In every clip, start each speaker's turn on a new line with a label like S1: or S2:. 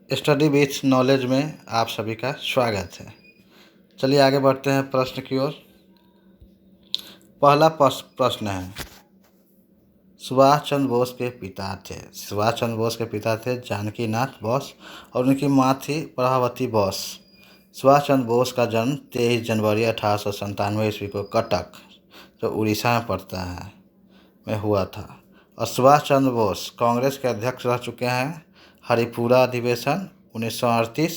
S1: Study with knowledge में आप सभी का स्वागत है। चलिए आगे बढ़ते हैं प्रश्न की ओर। पहला प्रश्न है, सुभाष चंद्र बोस के पिता थे। सुभाष चंद्र बोस के पिता थे जानकीनाथ बोस और उनकी माँ थी प्रभावती बोस। सुभाष चंद्र बोस का जन्म 23 जनवरी 1897 ईस्वी को कटक, जो उड़ीसा में पड़ता है, में हुआ था। और सुभाष चंद्र बोस कांग्रेस के अध्यक्ष रह चुके हैं हरिपुरा अधिवेशन 1938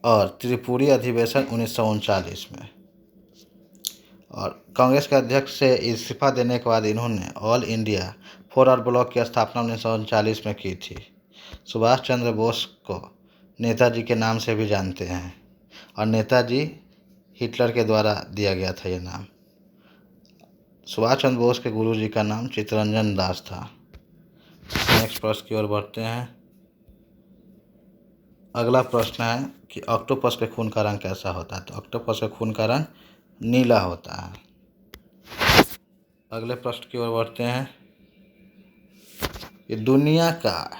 S1: और त्रिपुरी अधिवेशन 1939 में। और कांग्रेस के अध्यक्ष से इस्तीफा देने के बाद इन्होंने ऑल इंडिया फॉरवर्ड ब्लॉक की स्थापना 1939 में की थी। सुभाष चंद्र बोस को नेताजी के नाम से भी जानते हैं और नेताजी हिटलर के द्वारा दिया गया था यह नाम। सुभाष चंद्र बोस के गुरुजी का नाम चित्तरंजन दास था। नेक्स्ट प्रश्न की ओर बढ़ते हैं। अगला प्रश्न है कि ऑक्टोपस के खून का रंग कैसा होता है। तो ऑक्टोपस के खून का रंग नीला होता है। अगले प्रश्न की ओर बढ़ते हैं कि दुनिया का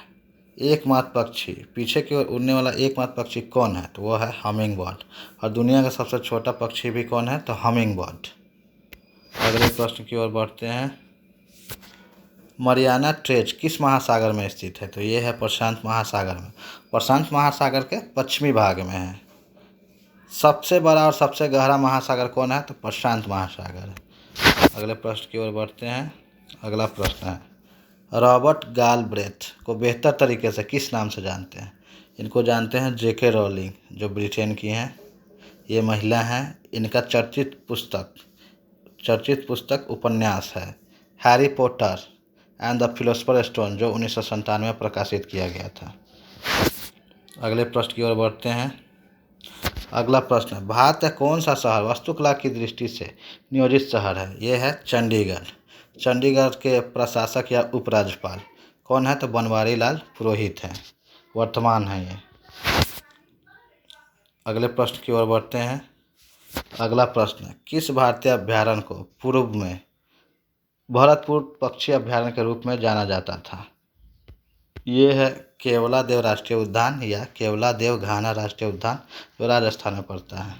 S1: एकमात्र पक्षी, पीछे की ओर उड़ने वाला एकमात्र पक्षी कौन है। तो वह है हमिंग बर्ड। और दुनिया का सबसे छोटा पक्षी भी कौन है, तो हमिंग बर्ड। अगले प्रश्न की ओर बढ़ते हैं। मरियाना ट्रेंच किस महासागर में स्थित है। तो ये है प्रशांत महासागर में। प्रशांत महासागर के पश्चिमी भाग में है। सबसे बड़ा और सबसे गहरा महासागर कौन है, तो प्रशांत महासागर है। अगले प्रश्न की ओर बढ़ते हैं। अगला प्रश्न है, रॉबर्ट गालब्रेथ को बेहतर तरीके से किस नाम से जानते हैं। इनको जानते हैं जेके रोलिंग, जो ब्रिटेन की हैं। ये महिला हैं। इनका चर्चित पुस्तक उपन्यास है Harry Potter and the philosopher stone, जो 1997 में प्रकाशित किया गया था। अगले प्रश्न की ओर बढ़ते हैं। अगला प्रश्न है, भारत का कौन सा शहर वास्तुकला की दृष्टि से नियोजित शहर है। यह है चंडीगढ़। चंडीगढ़ के प्रशासक या उपराज्यपाल कौन है, तो बनवारी लाल पुरोहित हैं, वर्तमान है ये। अगले प्रश्न की ओर बढ़ते हैं। अगला प्रश्न है, किस भारतीय अभयारण्य को पूर्व में भरतपुर पक्षी अभयारण्य के रूप में जाना जाता था। ये है केवलादेव राष्ट्रीय उद्यान या केवलादेव घाना राष्ट्रीय उद्यान, जो राजस्थान में पड़ता है।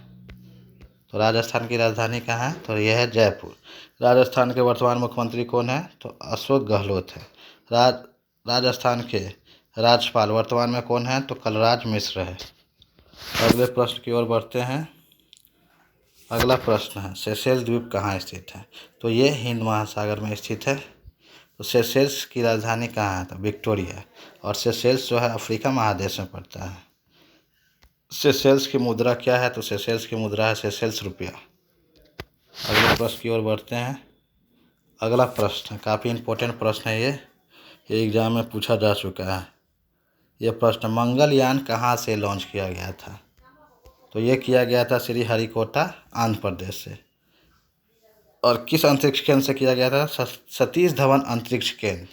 S1: तो राजस्थान की राजधानी कहाँ है, तो यह है जयपुर। राजस्थान के वर्तमान मुख्यमंत्री कौन है, तो अशोक गहलोत है। राजस्थान के राज्यपाल वर्तमान में कौन है, तो कलराज मिश्र है। अगले प्रश्न की ओर बढ़ते हैं। अगला प्रश्न है, सेशेल्स द्वीप कहाँ स्थित है। तो ये हिंद महासागर में स्थित है। तो सेशेल्स की राजधानी कहाँ है, तो विक्टोरिया। और सेशेल्स जो है अफ्रीका महादेश में पड़ता है। सेशेल्स की मुद्रा क्या है, तो सेशेल्स की मुद्रा है सेशेल्स रुपया। अगले प्रश्न की ओर बढ़ते हैं। अगला प्रश्न काफ़ी इम्पोर्टेंट प्रश्न है ये एग्जाम में पूछा जा चुका है। ये प्रश्न, मंगलयान कहाँ से लॉन्च किया गया था। तो ये किया गया था श्री हरिकोटा आंध्र प्रदेश से। और किस अंतरिक्ष केंद्र से किया गया था, सतीश धवन अंतरिक्ष केंद्र।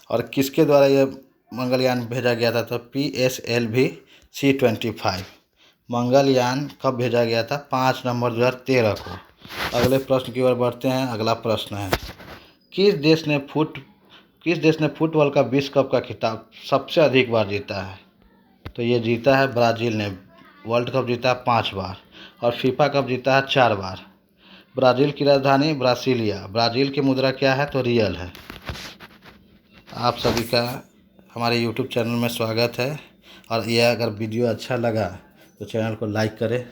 S1: और किसके द्वारा ये मंगलयान भेजा गया था, तो PSLV C-25। मंगलयान कब भेजा गया था, 5 नवंबर 2013 को। अगले प्रश्न की ओर बढ़ते हैं। अगला प्रश्न है, किस देश ने फुटबॉल का विश्व कप का खिताब सबसे अधिक बार जीता है। तो ये जीता है ब्राज़ील ने। वर्ल्ड कप जीता है 5 बार और फीफा कप जीता है 4 बार। ब्राज़ील की राजधानी ब्रासिलिया। ब्राज़ील की मुद्रा क्या है, तो रियल है। आप सभी का हमारे YouTube चैनल में स्वागत है। और यह अगर वीडियो अच्छा लगा तो चैनल को लाइक करें,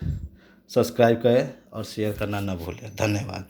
S1: सब्सक्राइब करें और शेयर करना न भूलें। धन्यवाद।